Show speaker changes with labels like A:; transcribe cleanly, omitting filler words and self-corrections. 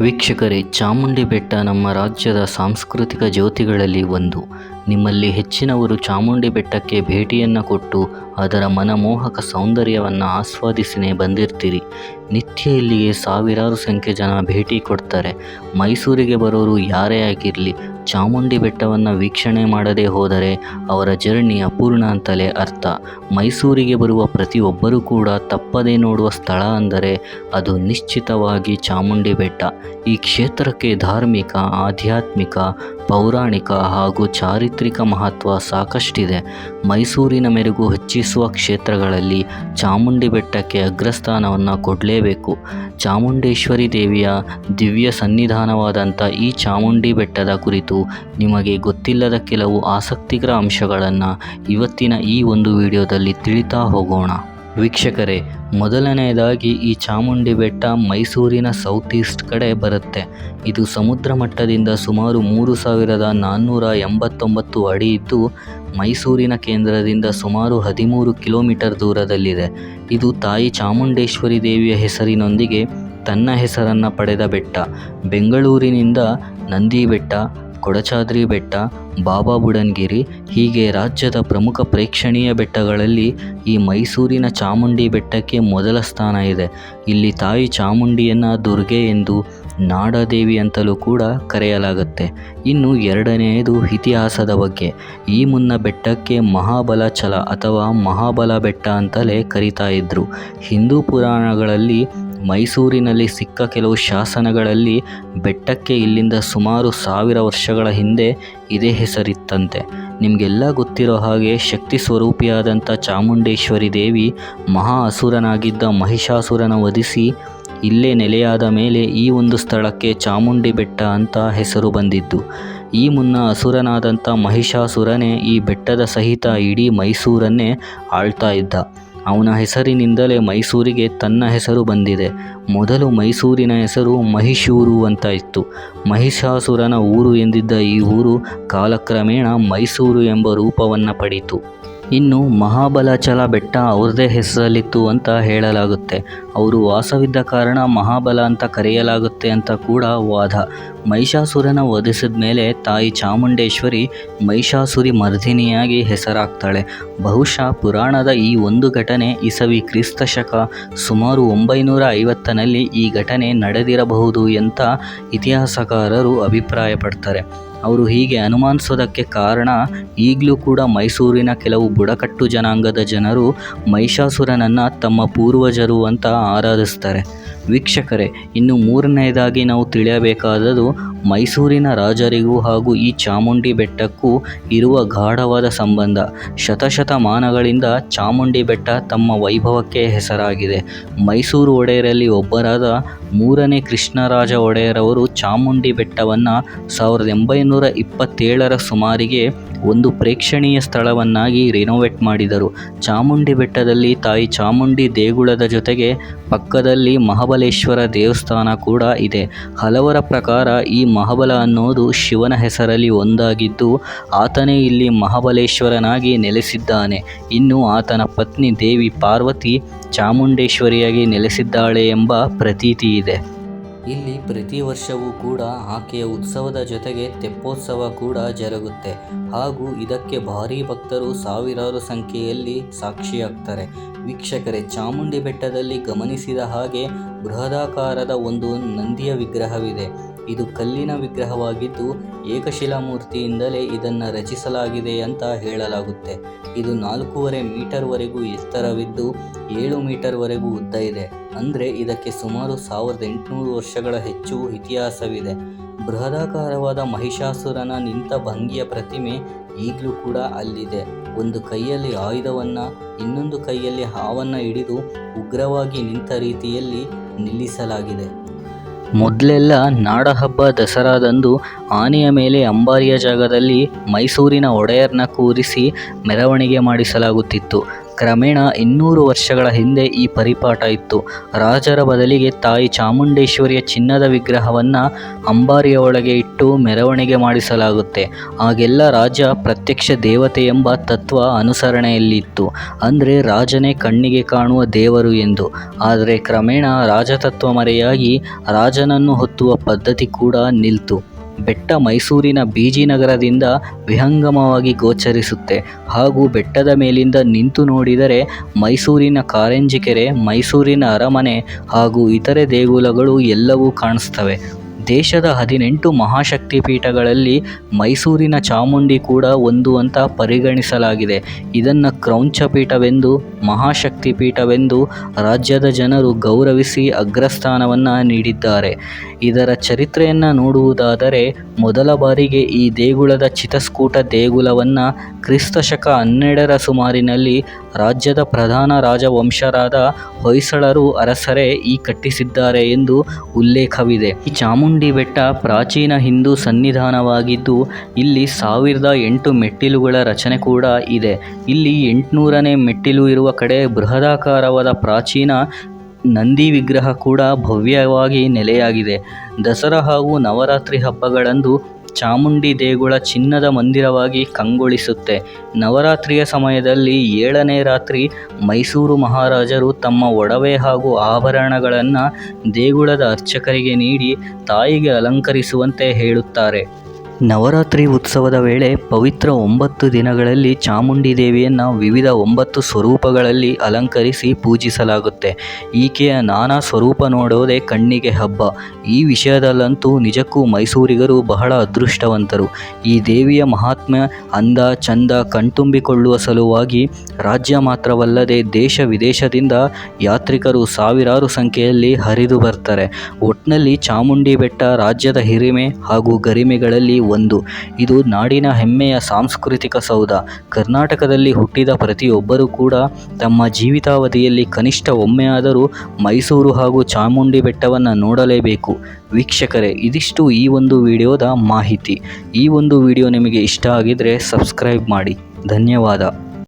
A: ವೀಕ್ಷಕರೇ, ಚಾಮುಂಡಿ ಬೆಟ್ಟ ನಮ್ಮ ರಾಜ್ಯದ ಸಾಂಸ್ಕೃತಿಕ ಜ್ಯೋತಿಗಳಲ್ಲಿ ಒಂದು. ನಿಮ್ಮಲ್ಲಿ ಹೆಚ್ಚಿನವರು ಚಾಮುಂಡಿ ಬೆಟ್ಟಕ್ಕೆ ಭೇಟಿಯನ್ನು ಕೊಟ್ಟು ಅದರ ಮನಮೋಹಕ ಸೌಂದರ್ಯವನ್ನು ಆಸ್ವಾದಿಸಿನೇ ಬಂದಿರ್ತೀರಿ. ನಿತ್ಯ ಇಲ್ಲಿಗೆ ಸಾವಿರಾರು ಸಂಖ್ಯೆ ಜನ ಭೇಟಿ ಕೊಡ್ತಾರೆ. ಮೈಸೂರಿಗೆ ಬರೋರು ಯಾರೇ ಆಗಿರಲಿ, ಚಾಮುಂಡಿ ಬೆಟ್ಟವನ್ನು ವೀಕ್ಷಣೆ ಮಾಡದೇ ಹೋದರೆ ಅವರ ಜರ್ನಿ ಅಪೂರ್ಣ ಅಂತಲೇ ಅರ್ಥ. ಮೈಸೂರಿಗೆ ಬರುವ ಪ್ರತಿಯೊಬ್ಬರೂ ಕೂಡ ತಪ್ಪದೇ ನೋಡುವ ಸ್ಥಳ ಅಂದರೆ ಅದು ನಿಶ್ಚಿತವಾಗಿ ಚಾಮುಂಡಿ ಬೆಟ್ಟ. ಈ ಕ್ಷೇತ್ರಕ್ಕೆ ಧಾರ್ಮಿಕ, ಆಧ್ಯಾತ್ಮಿಕ, ಪೌರಾಣಿಕ ಹಾಗೂ ಚಾರಿತ್ರಿಕ ಮಹತ್ವ ಸಾಕಷ್ಟಿದೆ. ಮೈಸೂರಿನ ಮೆರುಗು ಹೆಚ್ಚಿಸುವ ಕ್ಷೇತ್ರಗಳಲ್ಲಿ ಚಾಮುಂಡಿ ಬೆಟ್ಟಕ್ಕೆ ಅಗ್ರಸ್ಥಾನವನ್ನು ಕೊಡಲೇಬೇಕು. ಚಾಮುಂಡೇಶ್ವರಿ ದೇವಿಯ ದಿವ್ಯ ಸನ್ನಿಧಾನವಾದಂಥ ಈ ಚಾಮುಂಡಿ ಬೆಟ್ಟದ ಕುರಿತು ನಿಮಗೆ ಗೊತ್ತಿಲ್ಲದ ಕೆಲವು ಆಸಕ್ತಿಕರ ಅಂಶಗಳನ್ನು ಇವತ್ತಿನ ಈ ಒಂದು ವಿಡಿಯೋದಲ್ಲಿ ತಿಳಿತಾ ಹೋಗೋಣ. ವೀಕ್ಷಕರೇ, ಮೊದಲನೆಯದಾಗಿ ಈ ಚಾಮುಂಡಿ ಬೆಟ್ಟ ಮೈಸೂರಿನ ಸೌತ್ ಈಸ್ಟ್ ಕಡೆ ಬರುತ್ತೆ. ಇದು ಸಮುದ್ರ ಮಟ್ಟದಿಂದ ಸುಮಾರು 3489 ಅಡಿ ಇದ್ದು ಮೈಸೂರಿನ ಕೇಂದ್ರದಿಂದ ಸುಮಾರು 13 ಕಿಲೋಮೀಟರ್ ದೂರದಲ್ಲಿದೆ. ಇದು ತಾಯಿ ಚಾಮುಂಡೇಶ್ವರಿ ದೇವಿಯ ಹೆಸರಿನೊಂದಿಗೆ ತನ್ನ ಹೆಸರನ್ನು ಪಡೆದ ಬೆಟ್ಟ. ಬೆಂಗಳೂರಿನಿಂದ ನಂದಿ ಬೆಟ್ಟ, ಕೊಡಚಾದ್ರಿ ಬೆಟ್ಟ, ಬಾಬಾ ಬುಡನ್ಗಿರಿ ಹೀಗೆ ರಾಜ್ಯದ ಪ್ರಮುಖ ಪ್ರೇಕ್ಷಣೀಯ ಬೆಟ್ಟಗಳಲ್ಲಿ ಈ ಮೈಸೂರಿನ ಚಾಮುಂಡಿ ಬೆಟ್ಟಕ್ಕೆ ಮೊದಲ ಸ್ಥಾನ ಇದೆ. ಇಲ್ಲಿ ತಾಯಿ ಚಾಮುಂಡಿಯನ್ನು ದುರ್ಗೆ ಎಂದು, ನಾಡದೇವಿ ಅಂತಲೂ ಕೂಡ ಕರೆಯಲಾಗುತ್ತೆ. ಇನ್ನು ಎರಡನೆಯದು ಇತಿಹಾಸದ ಬಗ್ಗೆ. ಈ ಮುನ್ನ ಬೆಟ್ಟಕ್ಕೆ ಮಹಾಬಲಚಲ ಅಥವಾ ಮಹಾಬಲ ಬೆಟ್ಟ ಅಂತಲೇ ಕರೀತಾ ಇದ್ರು. ಹಿಂದೂ ಪುರಾಣಗಳಲ್ಲಿ ಮೈಸೂರಿನಲ್ಲಿ ಸಿಕ್ಕ ಕೆಲವು ಶಾಸನಗಳಲ್ಲಿ ಬೆಟ್ಟಕ್ಕೆ ಇಲ್ಲಿಂದ ಸುಮಾರು 1000 ವರ್ಷಗಳ ಹಿಂದೆ ಇದೇ ಹೆಸರಿತ್ತಂತೆ. ನಿಮಗೆಲ್ಲ ಗೊತ್ತಿರೋ ಹಾಗೆ ಶಕ್ತಿ ಸ್ವರೂಪಿಯಾದಂಥ ಚಾಮುಂಡೇಶ್ವರಿ ದೇವಿ ಮಹಾ ಅಸುರನಾಗಿದ್ದ ಮಹಿಷಾಸುರನ ವಧಿಸಿ ಇಲ್ಲೇ ನೆಲೆಯಾದ ಮೇಲೆ ಈ ಒಂದು ಸ್ಥಳಕ್ಕೆ ಚಾಮುಂಡಿ ಬೆಟ್ಟ ಅಂತ ಹೆಸರು ಬಂದಿದ್ದು. ಈ ಮುನ್ನ ಅಸುರನಾದಂಥ ಮಹಿಷಾಸುರನೇ ಈ ಬೆಟ್ಟದ ಸಹಿತ ಇಡೀ ಮೈಸೂರನ್ನೇ ಆಳ್ತಾ ಇದ್ದ. ಅವನ ಹೆಸರಿನಿಂದಲೇ ಮೈಸೂರಿಗೆ ತನ್ನ ಹೆಸರು ಬಂದಿದೆ. ಮೊದಲು ಮೈಸೂರಿನ ಹೆಸರು ಮಹಿಷೂರು ಅಂತ ಇತ್ತು. ಮಹಿಷಾಸುರನ ಊರು ಎಂದಿದ್ದ ಈ ಊರು ಕಾಲಕ್ರಮೇಣ ಮೈಸೂರು ಎಂಬ ರೂಪವನ್ನು ಪಡೆಯಿತು. ಇನ್ನು ಮಹಾಬಲಚಲ ಬೆಟ್ಟ ಅವ್ರದೇ ಹೆಸರಲ್ಲಿತ್ತು ಅಂತ ಹೇಳಲಾಗುತ್ತೆ. ಅವರು ವಾಸವಿದ್ದ ಕಾರಣ ಮಹಾಬಲ ಅಂತ ಕರೆಯಲಾಗುತ್ತೆ ಅಂತ ಕೂಡ ವಾದ. ಮಹಿಷಾಸುರನ ವಧಿಸಿದ ಮೇಲೆ ತಾಯಿ ಚಾಮುಂಡೇಶ್ವರಿ ಮಹಿಷಾಸುರಿ ಮರ್ದಿನಿಯಾಗಿ ಹೆಸರಾಗ್ತಾಳೆ. ಬಹುಶಃ ಪುರಾಣದ ಈ ಒಂದು ಘಟನೆ ಇಸವಿ ಕ್ರಿಸ್ತಶಕ ಸುಮಾರು 950ನಲ್ಲಿ ಈ ಘಟನೆ ನಡೆದಿರಬಹುದು ಅಂತ ಇತಿಹಾಸಕಾರರು ಅಭಿಪ್ರಾಯಪಡ್ತಾರೆ. ಅವರು ಹೀಗೆ ಅನುಮಾನಿಸೋದಕ್ಕೆ ಕಾರಣ ಈಗಲೂ ಕೂಡ ಮೈಸೂರಿನ ಕೆಲವು ಬುಡಕಟ್ಟು ಜನಾಂಗದ ಜನರು ಮಹಿಷಾಸುರನನ್ನು ತಮ್ಮ ಪೂರ್ವಜರು ಅಂತ ಆರಾಧಿಸ್ತಾರೆ. ವೀಕ್ಷಕರೇ, ಇನ್ನು ಮೂರನೆಯದಾಗಿ ನಾವು ತಿಳಿಯಬೇಕಾದದ್ದು ಮೈಸೂರಿನ ರಾಜರಿಗೂ ಹಾಗೂ ಈ ಚಾಮುಂಡಿ ಬೆಟ್ಟಕ್ಕೂ ಇರುವ ಗಾಢವಾದ ಸಂಬಂಧ. ಶತಶತಮಾನಗಳಿಂದ ಚಾಮುಂಡಿ ಬೆಟ್ಟ ತಮ್ಮ ವೈಭವಕ್ಕೆ ಹೆಸರಾಗಿದೆ. ಮೈಸೂರು ಒಡೆಯರಲ್ಲಿ ಒಬ್ಬರಾದ 3ನೇ ಕೃಷ್ಣರಾಜ ಒಡೆಯರವರು ಚಾಮುಂಡಿ ಬೆಟ್ಟವನ್ನು 1827ರ ಸುಮಾರಿಗೆ ಒಂದು ಪ್ರೇಕ್ಷಣೀಯ ಸ್ಥಳವನ್ನಾಗಿ ರಿನೋವೇಟ್ ಮಾಡಿದರು. ಚಾಮುಂಡಿ ಬೆಟ್ಟದಲ್ಲಿ ತಾಯಿ ಚಾಮುಂಡಿ ದೇಗುಲದ ಜೊತೆಗೆ ಪಕ್ಕದಲ್ಲಿ ಮಹಾಬಲೇಶ್ವರ ದೇವಸ್ಥಾನ ಕೂಡ ಇದೆ. ಹಲವರ ಪ್ರಕಾರ ಈ ಮಹಾಬಲ ಅನ್ನೋದು ಶಿವನ ಹೆಸರಲ್ಲಿ ಒಂದಾಗಿದ್ದು ಆತನೇ ಇಲ್ಲಿ ಮಹಾಬಲೇಶ್ವರನಾಗಿ ನೆಲೆಸಿದ್ದಾನೆ. ಇನ್ನು ಆತನ ಪತ್ನಿ ದೇವಿ ಪಾರ್ವತಿ ಚಾಮುಂಡೇಶ್ವರಿಯಾಗಿ ನೆಲೆಸಿದ್ದಾಳೆ ಎಂಬ ಪ್ರತೀತಿ ಇದೆ. ಇಲ್ಲಿ ಪ್ರತಿ ವರ್ಷವೂ ಕೂಡ ಆಕೆಯ ಉತ್ಸವದ ಜೊತೆಗೆ ತೆಪ್ಪೋತ್ಸವ ಕೂಡ ಜರುಗುತ್ತೆ ಹಾಗೂ ಇದಕ್ಕೆ ಭಾರೀ ಭಕ್ತರು ಸಾವಿರಾರು ಸಂಖ್ಯೆಯಲ್ಲಿ ಸಾಕ್ಷಿಯಾಗ್ತಾರೆ. ವೀಕ್ಷಕರೇ, ಚಾಮುಂಡಿ ಬೆಟ್ಟದಲ್ಲಿ ಗಮನಿಸಿದ ಹಾಗೆ ಬೃಹದಾಕಾರದ ಒಂದು ನಂದಿಯ ವಿಗ್ರಹವಿದೆ. ಇದು ಕಲ್ಲಿನ ವಿಗ್ರಹವಾಗಿದ್ದು ಏಕಶಿಲಾಮೂರ್ತಿಯಿಂದಲೇ ಇದನ್ನು ರಚಿಸಲಾಗಿದೆ ಅಂತ ಹೇಳಲಾಗುತ್ತೆ. ಇದು 4.5 ಮೀಟರ್ವರೆಗೂ ಎತ್ತರವಿದ್ದು 7 ಮೀಟರ್ವರೆಗೂ ಉದ್ದ ಇದೆ. ಅಂದರೆ ಇದಕ್ಕೆ ಸುಮಾರು 1800 ವರ್ಷಗಳ ಹೆಚ್ಚು ಇತಿಹಾಸವಿದೆ. ಬೃಹದಾಕಾರವಾದ ಮಹಿಷಾಸುರನ ನಿಂತ ಭಂಗಿಯ ಪ್ರತಿಮೆ ಈಗಲೂ ಕೂಡ ಅಲ್ಲಿದೆ. ಒಂದು ಕೈಯಲ್ಲಿ ಆಯುಧವನ್ನು, ಇನ್ನೊಂದು ಕೈಯಲ್ಲಿ ಹಾವನ್ನು ಹಿಡಿದು ಉಗ್ರವಾಗಿ ನಿಂತ ರೀತಿಯಲ್ಲಿ ನಿಲ್ಲಿಸಲಾಗಿದೆ. ಮೊದಲೆಲ್ಲ ನಾಡಹಬ್ಬ ದಸರಾದಂದು ಆನೆಯ ಮೇಲೆ ಅಂಬಾರಿಯ ಜಾಗದಲ್ಲಿ ಮೈಸೂರಿನ ಒಡೆಯರ್ನ ಕೂರಿಸಿ ಮೆರವಣಿಗೆ ಮಾಡಿಸಲಾಗುತ್ತಿತ್ತು. ಕ್ರಮೇಣ 200 ವರ್ಷಗಳ ಹಿಂದೆ ಈ ಪರಿಪಾಠ ಇತ್ತು. ರಾಜರ ಬದಲಿಗೆ ತಾಯಿ ಚಾಮುಂಡೇಶ್ವರಿಯ ಚಿನ್ನದ ವಿಗ್ರಹವನ್ನು ಅಂಬಾರಿಯ ಒಳಗೆ ಇಟ್ಟು ಮೆರವಣಿಗೆ ಮಾಡಿಸಲಾಗುತ್ತೆ. ಆಗೆಲ್ಲ ರಾಜ ಪ್ರತ್ಯಕ್ಷ ದೇವತೆ ಎಂಬ ತತ್ವ ಅನುಸರಣೆಯಲ್ಲಿತ್ತು, ಅಂದರೆ ರಾಜನೇ ಕಣ್ಣಿಗೆ ಕಾಣುವ ದೇವರು ಎಂದು. ಆದರೆ ಕ್ರಮೇಣ ರಾಜತತ್ವ ಮರೆಯಾಗಿ ರಾಜನನ್ನು ಹೊತ್ತುವ ಪದ್ಧತಿ ಕೂಡ ನಿಲ್ತು. ಬೆಟ್ಟ ಮೈಸೂರಿನ ಬೀಜಿನಗರದಿಂದ ವಿಹಂಗಮವಾಗಿ ಗೋಚರಿಸುತ್ತೆ, ಹಾಗೂ ಬೆಟ್ಟದ ಮೇಲಿಂದ ನಿಂತು ನೋಡಿದರೆ ಮೈಸೂರಿನ ಕಾರಂಜಿ ಕೆರೆ, ಮೈಸೂರಿನ ಅರಮನೆ ಹಾಗೂ ಇತರೆ ದೇಗುಲಗಳು ಎಲ್ಲವೂ ಕಾಣಿಸ್ತವೆ. ದೇಶದ 18 ಮಹಾಶಕ್ತಿ ಪೀಠಗಳಲ್ಲಿ ಮೈಸೂರಿನ ಚಾಮುಂಡಿ ಕೂಡ ಒಂದು ಅಂತ ಪರಿಗಣಿಸಲಾಗಿದೆ. ಇದನ್ನು ಕ್ರೌಂಚ ಪೀಠವೆಂದು, ಮಹಾಶಕ್ತಿ ಪೀಠವೆಂದು ರಾಜ್ಯದ ಜನರು ಗೌರವಿಸಿ ಅಗ್ರಸ್ಥಾನವನ್ನು ನೀಡಿದ್ದಾರೆ. ಇದರ ಚರಿತ್ರೆಯನ್ನು ನೋಡುವುದಾದರೆ, ಮೊದಲ ಬಾರಿಗೆ ಈ ದೇಗುಲದ ಚಿತಸ್ಕೂಟ ದೇಗುಲವನ್ನು ಕ್ರಿಸ್ತಶಕ 12ರ ಸುಮಾರಿನಲ್ಲಿ ರಾಜ್ಯದ ಪ್ರಧಾನ ರಾಜವಂಶರಾದ ಹೊಯ್ಸಳರು ಅರಸರೇ ಕಟ್ಟಿಸಿದ್ದಾರೆ ಎಂದು ಉಲ್ಲೇಖವಿದೆ. ಈ ಚಾಮುಂಡಿ ಬೆಟ್ಟ ಪ್ರಾಚೀನ ಹಿಂದೂ ಸನ್ನಿಧಾನವಾಗಿದ್ದು, ಇಲ್ಲಿ 1008 ಮೆಟ್ಟಿಲುಗಳ ರಚನೆ ಕೂಡ ಇದೆ. ಇಲ್ಲಿ 800ನೇ ಮೆಟ್ಟಿಲು ಇರುವ ಕಡೆ ಬೃಹದಾಕಾರವಾದ ಪ್ರಾಚೀನ ನಂದಿ ವಿಗ್ರಹ ಕೂಡ ಭವ್ಯವಾಗಿ ನೆಲೆಯಾಗಿದೆ. ದಸರಾ ಹಾಗೂ ನವರಾತ್ರಿ ಹಬ್ಬಗಳಂದು ಚಾಮುಂಡಿ ದೇಗುಲ ಚಿನ್ನದ ಮಂದಿರವಾಗಿ ಕಂಗೊಳಿಸುತ್ತೆ. ನವರಾತ್ರಿಯ ಸಮಯದಲ್ಲಿ 7ನೇ ರಾತ್ರಿ ಮೈಸೂರು ಮಹಾರಾಜರು ತಮ್ಮ ಒಡವೆ ಹಾಗೂ ಆಭರಣಗಳನ್ನು ದೇಗುಲದ ಅರ್ಚಕರಿಗೆ ನೀಡಿ ತಾಯಿಗೆ ಅಲಂಕರಿಸುವಂತೆ ಹೇಳುತ್ತಾರೆ. ನವರಾತ್ರಿ ಉತ್ಸವದ ವೇಳೆ ಪವಿತ್ರ 9 ದಿನಗಳಲ್ಲಿ ಚಾಮುಂಡಿ ದೇವಿಯನ್ನು ವಿವಿಧ 9 ಸ್ವರೂಪಗಳಲ್ಲಿ ಅಲಂಕರಿಸಿ ಪೂಜಿಸಲಾಗುತ್ತೆ. ಈಕೆಯ ನಾನಾ ಸ್ವರೂಪ ನೋಡೋದೇ ಕಣ್ಣಿಗೆ ಹಬ್ಬ. ಈ ವಿಷಯದಲ್ಲಂತೂ ನಿಜಕ್ಕೂ ಮೈಸೂರಿಗರು ಬಹಳ ಅದೃಷ್ಟವಂತರು. ಈ ದೇವಿಯ ಮಹಾತ್ಮ್ಯ, ಅಂದ ಚಂದ ಕಣ್ತುಂಬಿಕೊಳ್ಳುವ ಸಲುವಾಗಿ ರಾಜ್ಯ ಮಾತ್ರವಲ್ಲದೆ ದೇಶ ವಿದೇಶದಿಂದ ಯಾತ್ರಿಕರು ಸಾವಿರಾರು ಸಂಖ್ಯೆಯಲ್ಲಿ ಹರಿದು ಬರ್ತಾರೆ. ಒಟ್ನಲ್ಲಿ ಚಾಮುಂಡಿ ಬೆಟ್ಟ ರಾಜ್ಯದ ಹಿರಿಮೆ ಹಾಗೂ ಗರಿಮೆಗಳಲ್ಲಿ ಒಂದು. ಇದು ನಾಡಿನ ಹೆಮ್ಮೆಯ ಸಾಂಸ್ಕೃತಿಕ ಸೌಧ. ಕರ್ನಾಟಕದಲ್ಲಿ ಹುಟ್ಟಿದ ಪ್ರತಿಯೊಬ್ಬರೂ ಕೂಡ ತಮ್ಮ ಜೀವಿತಾವಧಿಯಲ್ಲಿ ಕನಿಷ್ಠ ಒಮ್ಮೆಯಾದರೂ ಮೈಸೂರು ಹಾಗೂ ಚಾಮುಂಡಿ ಬೆಟ್ಟವನ್ನು ನೋಡಲೇಬೇಕು. ವೀಕ್ಷಕರೇ, ಇದಿಷ್ಟು ಈ ಒಂದು ವಿಡಿಯೋದ ಮಾಹಿತಿ. ಈ ಒಂದು ವಿಡಿಯೋ ನಿಮಗೆ ಇಷ್ಟ ಆಗಿದ್ರೆ ಸಬ್ಸ್ಕ್ರೈಬ್ ಮಾಡಿ. ಧನ್ಯವಾದ.